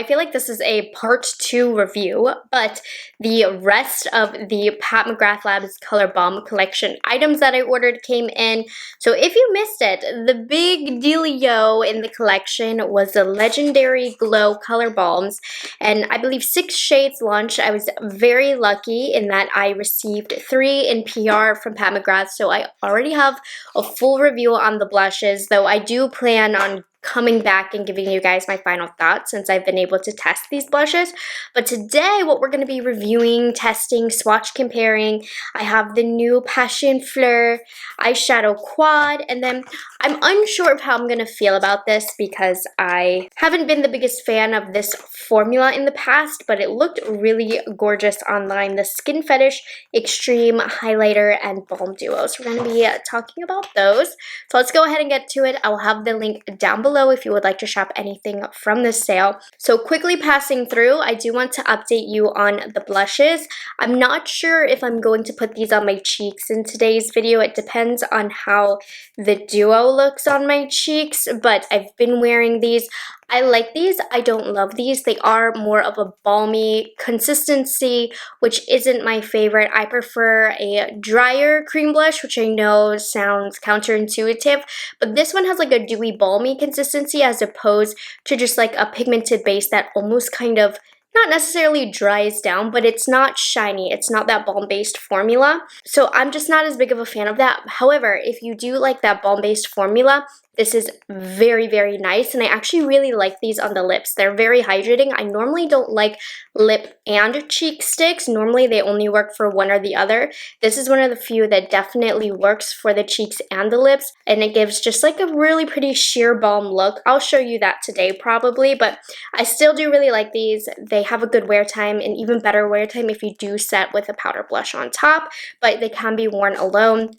I feel like this is a part 2 review, but the rest of the Pat McGrath Labs Color Balm collection items that I ordered came in. So if you missed it, the big dealio in the collection was the Legendary Glow Color Balms, and I believe 6 shades launched. I was very lucky in that I received 3 in PR from Pat McGrath, so I already have a full review on the blushes, though I do plan on coming back and giving you guys my final thoughts since I've been able to test these blushes. But today what we're going to be reviewing, testing, swatch comparing, I have the new Passion Fleur eyeshadow quad, and then I'm unsure of how I'm going to feel about this because I haven't been the biggest fan of this formula in the past, but it looked really gorgeous online. The Skin Fetish Xtreme Highlighter and Balm Duo. So we're going to be talking about those. So let's go ahead and get to it. I will have the link down below if you would like to shop anything from this sale. So quickly passing through, I do want to update you on the blushes. I'm not sure if I'm going to put these on my cheeks in today's video. It depends on how the duo looks on my cheeks, but I've been wearing these. I like these. I don't love these. They are more of a balmy consistency, which isn't my favorite. I prefer a drier cream blush, which I know sounds counterintuitive, but this one has like a dewy balmy consistency as opposed to just like a pigmented base that almost kind of not necessarily dries down, but it's not shiny. It's not that balm-based formula. So I'm just not as big of a fan of that. However, if you do like that balm-based formula, this is very, very nice, and I actually really like these on the lips. They're very hydrating. I normally don't like lip and cheek sticks. Normally they only work for one or the other. This is one of the few that definitely works for the cheeks and the lips, and it gives just like a really pretty sheer balm look. I'll show you that today probably, but I still do really like these. They have a good wear time, and even better wear time if you do set with a powder blush on top, but they can be worn alone.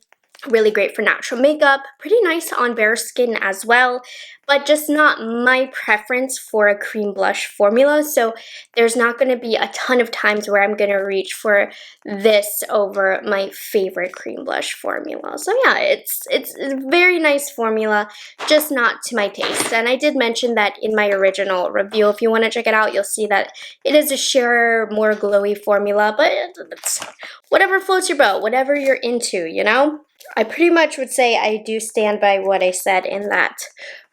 Really great for natural makeup, pretty nice on bare skin as well, but just not my preference for a cream blush formula. So there's not going to be a ton of times where I'm going to reach for this over my favorite cream blush formula. So yeah, it's a very nice formula, just not to my taste. And I did mention that in my original review. If you want to check it out, you'll see that it is a sheerer, more glowy formula, but it's whatever floats your boat, whatever you're into, you know? I pretty much would say I do stand by what I said in that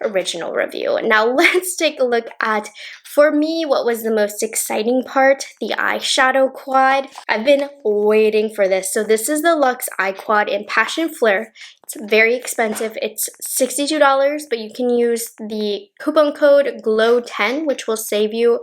original review. Now let's take a look at, for me, what was the most exciting part, the eyeshadow quad. I've been waiting for this. So this is the Luxe Eye Quad in Passion Fleur. It's very expensive. It's $62, but you can use the coupon code GLOW10, which will save you,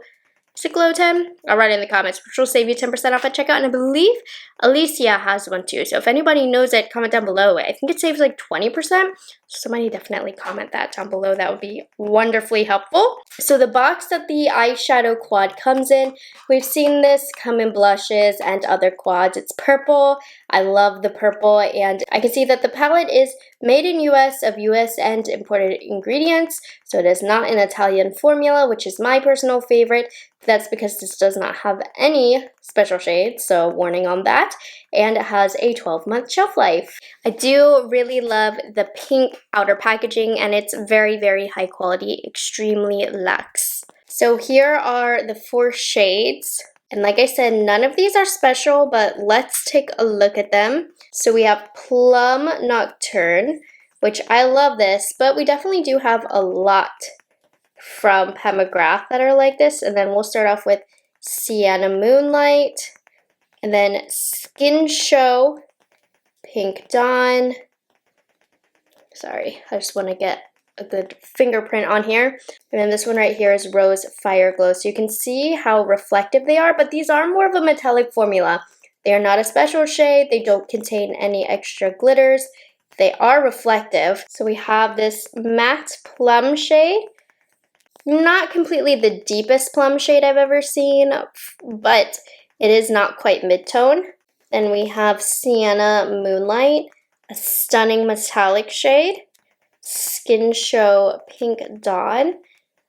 is it GLOW10? I'll write it in the comments, which will save you 10% off at checkout. And I believe Alicia has one too. So if anybody knows it, comment down below. I think it saves like 20%. Somebody definitely comment that down below. That would be wonderfully helpful. So the box that the eyeshadow quad comes in, we've seen this come in blushes and other quads. It's purple. I love the purple, and I can see that the palette is made in US of US and imported ingredients. So it is not an Italian formula, which is my personal favorite. That's because this does not have any special shades, so warning on that. And it has a 12-month shelf life. I do really love the pink outer packaging, and it's very, very high quality, extremely luxe. So here are the 4 shades. And like I said, none of these are special, but let's take a look at them. So we have Plum Nocturne, which I love this, but we definitely do have a lot from Pat McGrath that are like this. And then we'll start off with Sienna Moonlight, and then Skin Show, Pink Dawn. Sorry, I just want to get a good fingerprint on here. And then this one right here is Rose Fire Glow. So you can see how reflective they are, but these are more of a metallic formula. They are not a special shade. They don't contain any extra glitters. They are reflective. So we have this matte plum shade. Not completely the deepest plum shade I've ever seen, but it is not quite mid-tone. Then we have Sienna Moonlight, a stunning metallic shade. Skin Show Pink Dawn,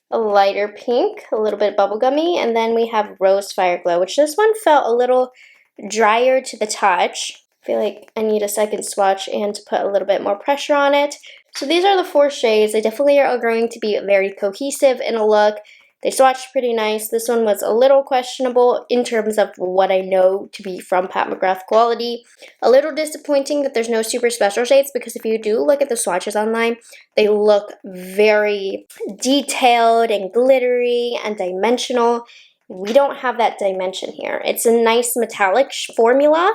a lighter pink, a little bit bubblegummy. And then we have Rose Fire Glow, which this one felt a little drier to the touch. I feel like I need a second swatch and to put a little bit more pressure on it. So these are the 4 shades. They definitely are going to be very cohesive in a look. They swatched pretty nice. This one was a little questionable in terms of what I know to be from Pat McGrath quality. A little disappointing that there's no super special shades, because if you do look at the swatches online, they look very detailed and glittery and dimensional. We don't have that dimension here. It's a nice metallic formula,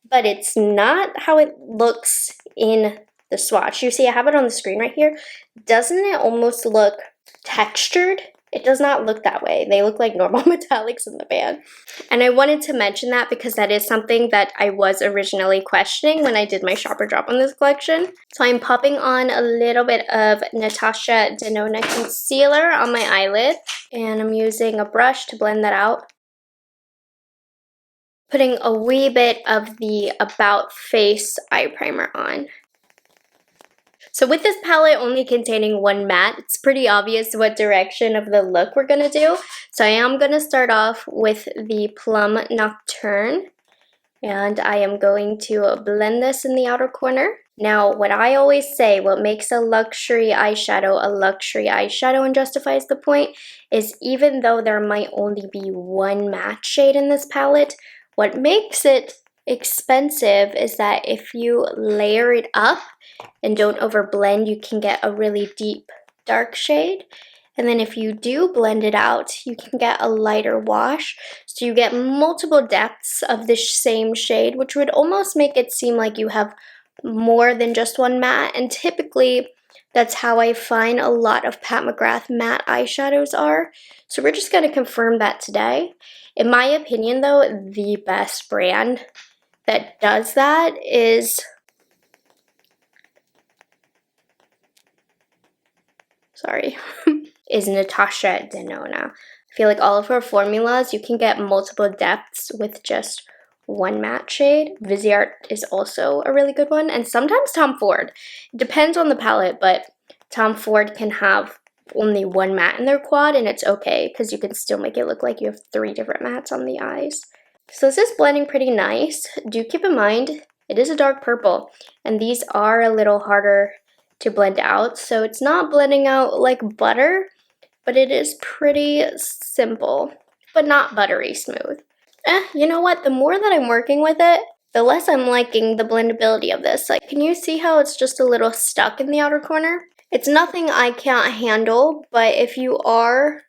but it's not how it looks in the swatch. You see I have it on the screen right here. Doesn't it almost look textured? It does not look that way. They look like normal metallics in the pan. And I wanted to mention that because that is something that I was originally questioning when I did my shopper drop on this collection. So I'm popping on a little bit of Natasha Denona concealer on my eyelid, and I'm using a brush to blend that out. Putting a wee bit of the About Face eye primer on. So with this palette only containing one matte, it's pretty obvious what direction of the look we're going to do. So I am going to start off with the Plum Nocturne, and I am going to blend this in the outer corner. Now, what I always say, what makes a luxury eyeshadow and justifies the point, is even though there might only be one matte shade in this palette, what makes it expensive is that if you layer it up and don't overblend, you can get a really deep dark shade. And then if you do blend it out, you can get a lighter wash. So you get multiple depths of the same shade, which would almost make it seem like you have more than just one matte. And typically, that's how I find a lot of Pat McGrath matte eyeshadows are. So we're just going to confirm that today. In my opinion, though, the best brand that does that is is Natasha Denona. I feel like all of her formulas, you can get multiple depths with just one matte shade. Viseart is also a really good one, and sometimes Tom Ford. It depends on the palette, but Tom Ford can have only one matte in their quad, and it's okay because you can still make it look like you have 3 different mattes on the eyes. So this is blending pretty nice. Do keep in mind, it is a dark purple, and these are a little harder to blend out, so it's not blending out like butter, but it is pretty simple, but not buttery smooth. You know what? The more that I'm working with it, the less I'm liking the blendability of this. Like, can you see how it's just a little stuck in the outer corner? It's nothing I can't handle, but if you are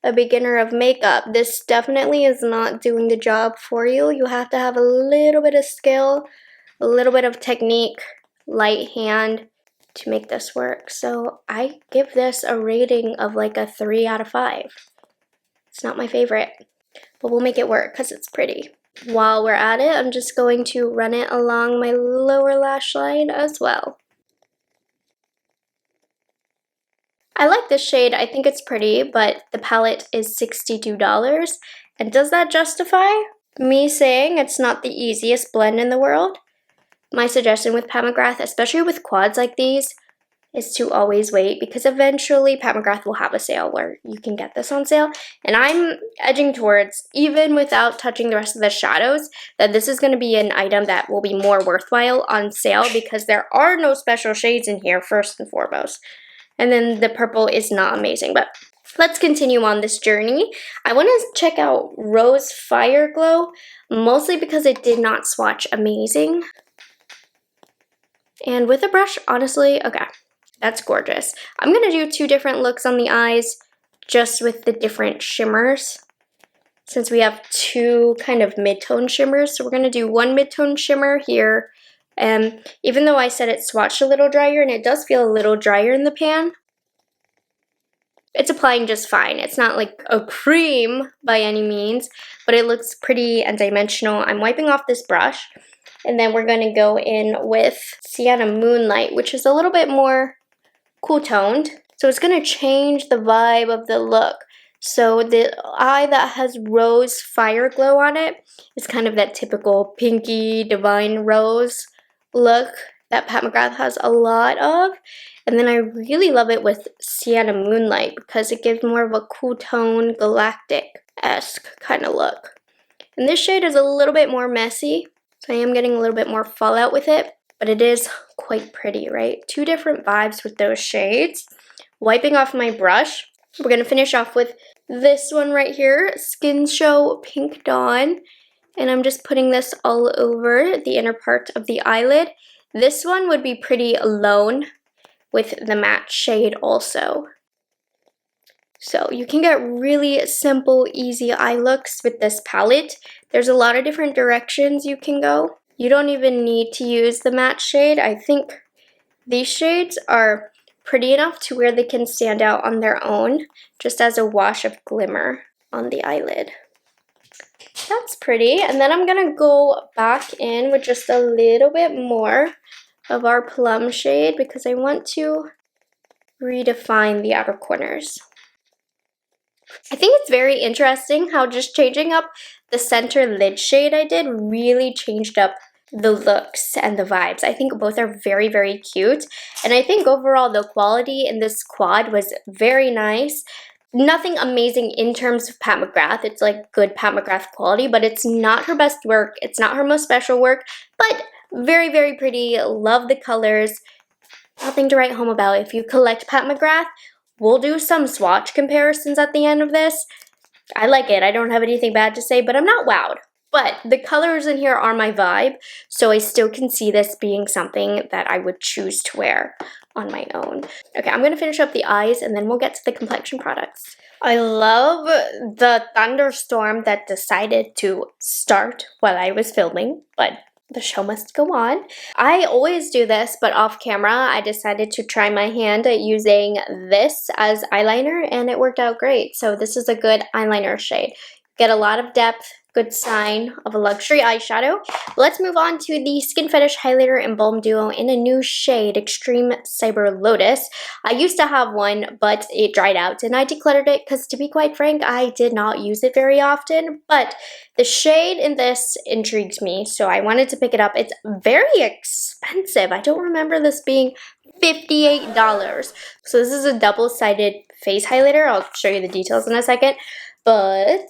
a beginner of makeup, this definitely is not doing the job for you. You have to have a little bit of skill, a little bit of technique, light hand to make this work. So I give this a rating of like a 3 out of 5. It's not my favorite, but we'll make it work because it's pretty. While we're at it, I'm just going to run it along my lower lash line as well. I like this shade. I think it's pretty, but the palette is $62. And does that justify me saying it's not the easiest blend in the world? My suggestion with Pat McGrath, especially with quads like these, is to always wait, because eventually Pat McGrath will have a sale where you can get this on sale. And I'm edging towards, even without touching the rest of the shadows, that this is going to be an item that will be more worthwhile on sale because there are no special shades in here, first and foremost. And then the purple is not amazing, but let's continue on this journey. I want to check out Rose Fire Glow, mostly because it did not swatch amazing. And with a brush, honestly, okay, that's gorgeous. I'm going to do 2 different looks on the eyes, just with the different shimmers, since we have 2 kind of mid-tone shimmers. So we're going to do one mid-tone shimmer here. Even though I said it swatched a little drier, and it does feel a little drier in the pan, it's applying just fine. It's not like a cream by any means, but it looks pretty and dimensional. I'm wiping off this brush, and then we're going to go in with Sienna Moonlight, which is a little bit more cool toned. So it's going to change the vibe of the look. So the eye that has Rose Fire Glow on it is kind of that typical pinky divine rose look that Pat McGrath has a lot of. And then I really love it with Sienna Moonlight because it gives more of a cool tone, galactic-esque kind of look. And this shade is a little bit more messy, so I am getting a little bit more fallout with it, but it is quite pretty, right? 2 different vibes with those shades. Wiping off my brush, we're going to finish off with this one right here, Skin Show Pink Dawn. And I'm just putting this all over the inner part of the eyelid. This one would be pretty alone with the matte shade also. So you can get really simple, easy eye looks with this palette. There's a lot of different directions you can go. You don't even need to use the matte shade. I think these shades are pretty enough to where they can stand out on their own, just as a wash of glimmer on the eyelid. That's pretty. And then I'm gonna go back in with just a little bit more of our plum shade because I want to redefine the outer corners. I think it's very interesting how just changing up the center lid shade I did really changed up the looks and the vibes. I think both are very, very cute. And I think overall the quality in this quad was very nice. Nothing amazing in terms of Pat McGrath. It's like good Pat McGrath quality, but it's not her best work. It's not her most special work, but very, very pretty. Love the colors. Nothing to write home about. If you collect Pat McGrath, we'll do some swatch comparisons at the end of this. I like it. I don't have anything bad to say, but I'm not wowed. But the colors in here are my vibe, so I still can see this being something that I would choose to wear on my own. Okay, I'm going to finish up the eyes and then we'll get to the complexion products. I love the thunderstorm that decided to start while I was filming, but the show must go on. I always do this, but off camera, I decided to try my hand at using this as eyeliner, and it worked out great. So this is a good eyeliner shade. Get a lot of depth, good sign of a luxury eyeshadow. Let's move on to the Skin Fetish Highlighter and Balm Duo in a new shade, Extreme Cyber Lotus. I used to have one, but it dried out, and I decluttered it because, to be quite frank, I did not use it very often. But the shade in this intrigues me, so I wanted to pick it up. It's very expensive. I don't remember this being $58. So this is a double-sided face highlighter. I'll show you the details in a second. But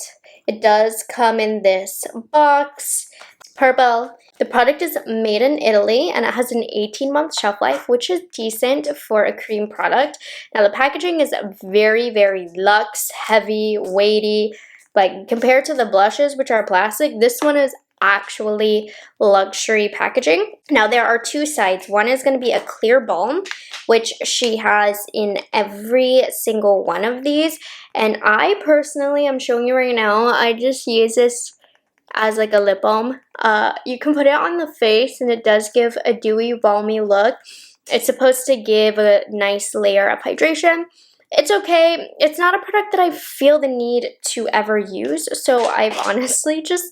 it does come in this box, purple. The product is made in Italy and it has an 18-month shelf life, which is decent for a cream product. Now the packaging is very, very luxe, heavy, weighty. Like compared to the blushes, which are plastic, this one is actually luxury packaging. Now there are two sides. One is going to be a clear balm, which she has in every single one of these. And I personally, I'm showing you right now, I just use this as like a lip balm. You can put it on the face and it does give a dewy, balmy look. It's supposed to give a nice layer of hydration. It's okay. It's not a product that I feel the need to ever use, so I've honestly just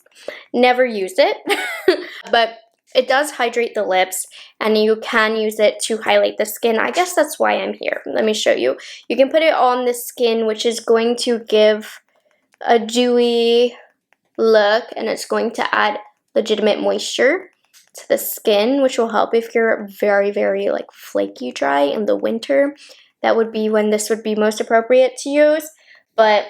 never used it. But it does hydrate the lips, and you can use it to highlight the skin. I guess that's why I'm here. Let me show you. You can put it on the skin, which is going to give a dewy look, and it's going to add legitimate moisture to the skin, which will help if you're very, very like flaky dry in the winter. That would be when this would be most appropriate to use. But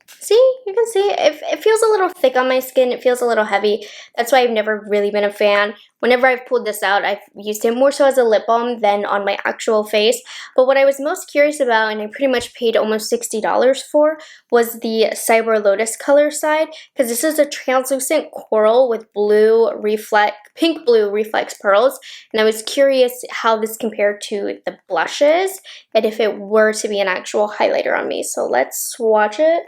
see, you can see it feels a little thick on my skin. It feels a little heavy. That's why I've never really been a fan. Whenever I've pulled this out, I've used it more so as a lip balm than on my actual face. But what I was most curious about, and I pretty much paid almost $60 for, was the Cyber Lotus color side, because this is a translucent coral with pink blue reflex pearls. And I was curious how this compared to the blushes and if it were to be an actual highlighter on me. So let's swatch it.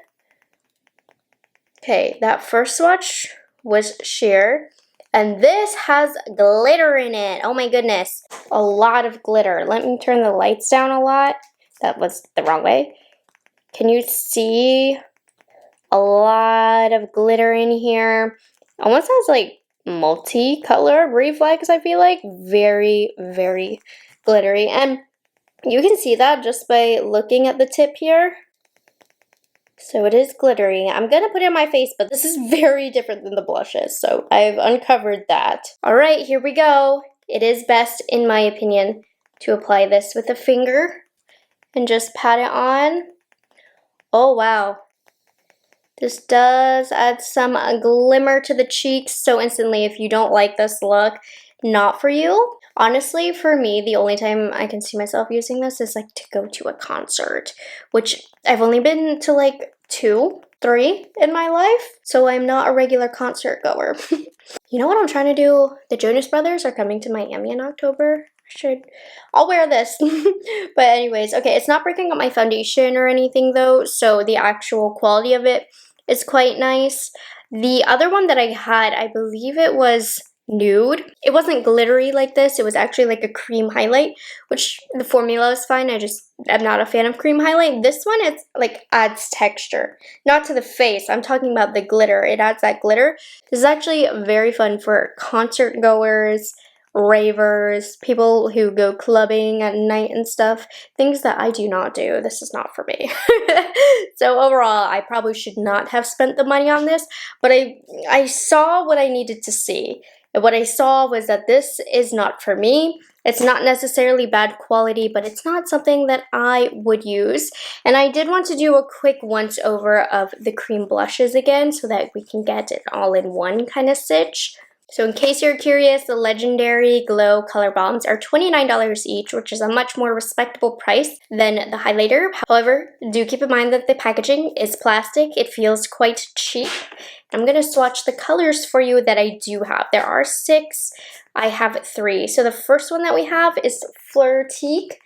Okay, that first swatch was sheer. And this has glitter in it. Oh my goodness. A lot of glitter. Let me turn the lights down a lot. That was the wrong way. Can you see a lot of glitter in here? Almost has like multicolor reflex, I feel like. Very, very glittery. And you can see that just by looking at the tip here. So it is glittery. I'm going to put it on my face, but this is very different than the blushes, so I've uncovered that. All right, here we go. It is best, in my opinion, to apply this with a finger and just pat it on. Oh, wow. This does add some glimmer to the cheeks, so instantly, if you don't like this look, not for you. Honestly, for me, the only time I can see myself using this is like to go to a concert, which I've only been to like 2, 3 in my life, so I'm not a regular concert goer. You know what I'm trying to do? The Jonas Brothers are coming to Miami in October. I'll wear this. But anyways, okay, it's not breaking up my foundation or anything though, so the actual quality of it is quite nice. The other one that I had, I believe it was nude. It wasn't glittery like this. It was actually like a cream highlight, which the formula is fine. I'm not a fan of cream highlight. This one, it's like adds texture. Not to the face. I'm talking about the glitter. It adds that glitter. This is actually very fun for concert goers, ravers, people who go clubbing at night and stuff, things that I do not do. This is not for me. So overall, I probably should not have spent the money on this, but I saw what I needed to see. And what I saw was that this is not for me. It's not necessarily bad quality, but it's not something that I would use. And I did want to do a quick once over of the cream blushes again so that we can get it all in one kind of stitch. So in case you're curious, the Legendary Glow Color Bombs are $29 each, which is a much more respectable price than the highlighter. However, do keep in mind that the packaging is plastic. It feels quite cheap. I'm going to swatch the colors for you that I do have. There are 6. I have 3. So the first one that we have is Fleur Teak.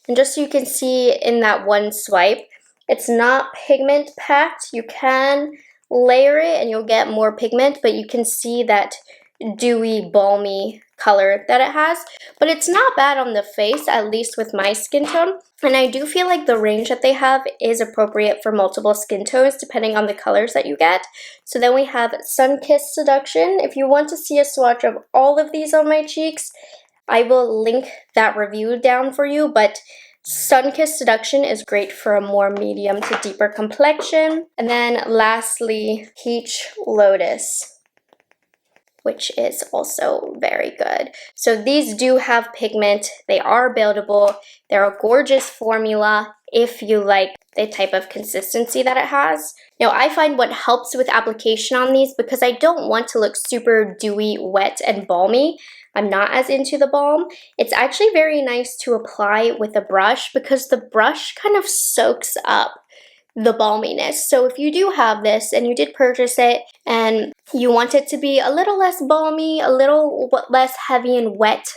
And just so you can see in that one swipe, it's not pigment packed. You can layer it and you'll get more pigment, but you can see that dewy, balmy color that it has, but it's not bad on the face, at least with my skin tone. And I do feel like the range that they have is appropriate for multiple skin tones depending on the colors that you get. So then we have Sun-Kissed Seduction. If you want to see a swatch of all of these on my cheeks, I will link that review down for you, but Sun-Kissed Seduction is great for a more medium to deeper complexion. And then lastly, Peach Lotus, which is also very good. So these do have pigment. They are buildable. They're a gorgeous formula if you like the type of consistency that it has. Now, I find what helps with application on these, because I don't want to look super dewy, wet, and balmy. I'm not as into the balm. It's actually very nice to apply with a brush because the brush kind of soaks up the balminess. So if you do have this and you did purchase it and you want it to be a little less balmy, a little less heavy and wet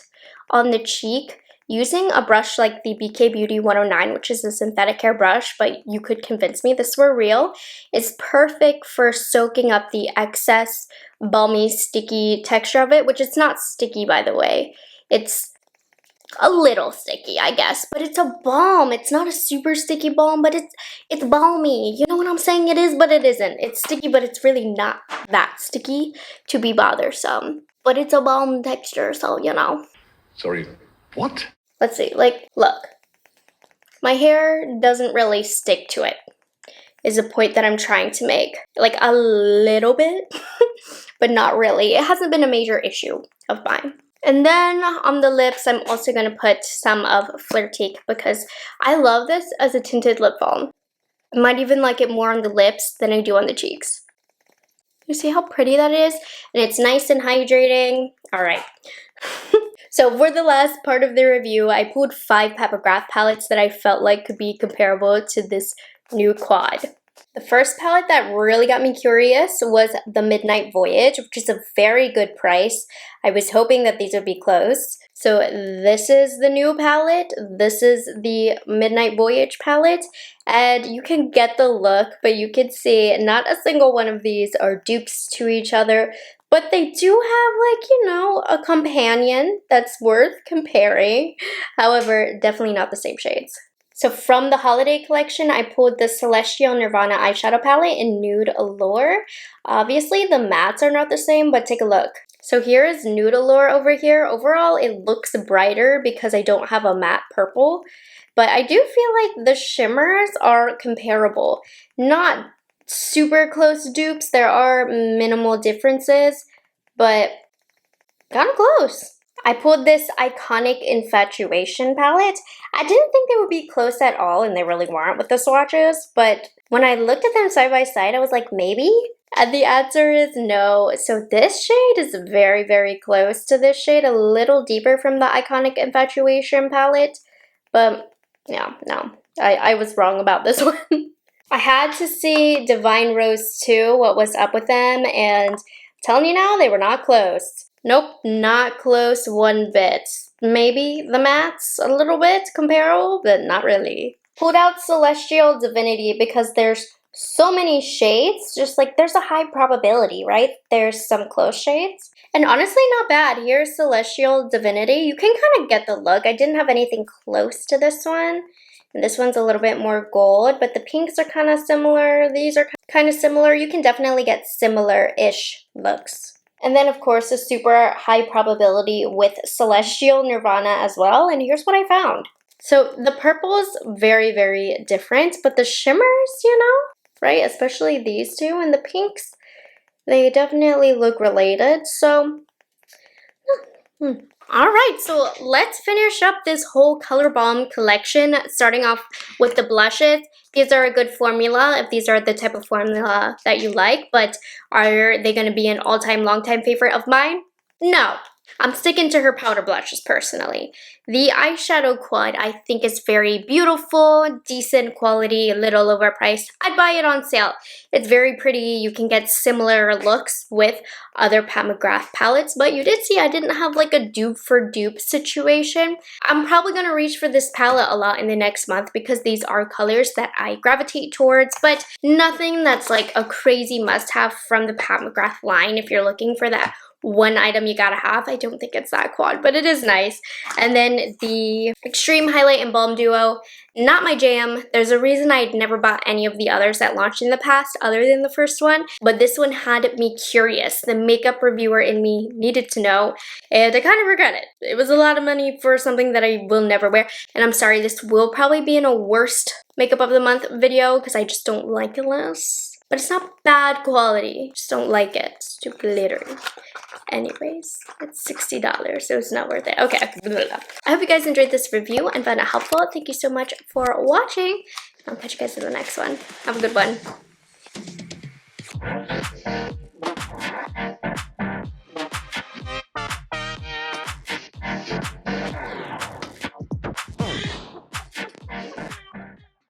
on the cheek, using a brush like the BK Beauty 109, which is a synthetic hair brush, but you could convince me this were real, is perfect for soaking up the excess balmy, sticky texture of it, which it's not sticky, by the way. It's a little sticky, I guess, but it's a balm. It's not a super sticky balm, but it's balmy. You know what I'm saying? It is, but it isn't. It's sticky, but it's really not that sticky to be bothersome. But it's a balm texture, so you know. Sorry, what? Let's see, like, look. My hair doesn't really stick to it, is a point that I'm trying to make. Like, a little bit, but not really. It hasn't been a major issue of mine. And then on the lips, I'm also going to put some of Fleur Teak because I love this as a tinted lip balm. I might even like it more on the lips than I do on the cheeks. You see how pretty that is? And it's nice and hydrating. All right. So for the last part of the review, I pulled 5 Mcgrath palettes that I felt like could be comparable to this new quad. The first palette that really got me curious was the Midnight Voyage, which is a very good price. I was hoping that these would be close. So this is the new palette. This is the Midnight Voyage palette. And you can get the look, but you can see not a single one of these are dupes to each other. But they do have, like, you know, a companion that's worth comparing. However, definitely not the same shades. So from the holiday collection, I pulled the Celestial Nirvana eyeshadow palette in Nude Allure. Obviously, the mattes are not the same, but take a look. So here is Nude Allure over here. Overall, it looks brighter because I don't have a matte purple. But I do feel like the shimmers are comparable. Not super close dupes. There are minimal differences, but kind of close. I pulled this iconic Infatuation palette. I didn't think they would be close at all, and they really weren't with the swatches, but when I looked at them side by side, I was like, maybe? And the answer is no. So this shade is very, very close to this shade, a little deeper from the Iconic Infatuation palette. But yeah, no, I was wrong about this one. I had to see Divine Rose 2, what was up with them, and I'm telling you now, they were not close. Nope, not close one bit. Maybe the mattes a little bit comparable, but not really. Pulled out Celestial Divinity because there's so many shades, just like there's a high probability, right? There's some close shades. And honestly, not bad. Here's Celestial Divinity. You can kind of get the look. I didn't have anything close to this one. And this one's a little bit more gold, but the pinks are kind of similar. These are kind of similar. You can definitely get similar-ish looks. And then, of course, a super high probability with Celestial Nirvana as well. And here's what I found. So the purple is very, very different, but the shimmers, you know, right? Especially these two and the pinks, they definitely look related. So, all right, so let's finish up this whole Color Balm collection, starting off with the blushes. These are a good formula if these are the type of formula that you like, but are they going to be an all-time, long-time favorite of mine? No. I'm sticking to her powder blushes personally. The eyeshadow quad I think is very beautiful, decent quality, a little overpriced. I'd buy it on sale. It's very pretty. You can get similar looks with other Pat McGrath palettes, but you did see I didn't have like a dupe for dupe situation. I'm probably going to reach for this palette a lot in the next month because these are colors that I gravitate towards, but nothing that's like a crazy must-have from the Pat McGrath line if you're looking for that one item you gotta have. I don't think it's that quad, but it is nice. And then the Xtreme Highlight and Balm Duo, not my jam. There's a reason I'd never bought any of the others that launched in the past other than the first one, but this one had me curious. The makeup reviewer in me needed to know, and I kind of regret it. It was a lot of money for something that I will never wear, and I'm sorry, this will probably be in a worst makeup of the month video because I just don't like it less. But it's not bad quality, just don't like it. It's too glittery. Anyways, it's $60, so it's not worth it. Okay, I hope you guys enjoyed this review and found it helpful. Thank you so much for watching. I'll catch you guys in the next one. Have a good one.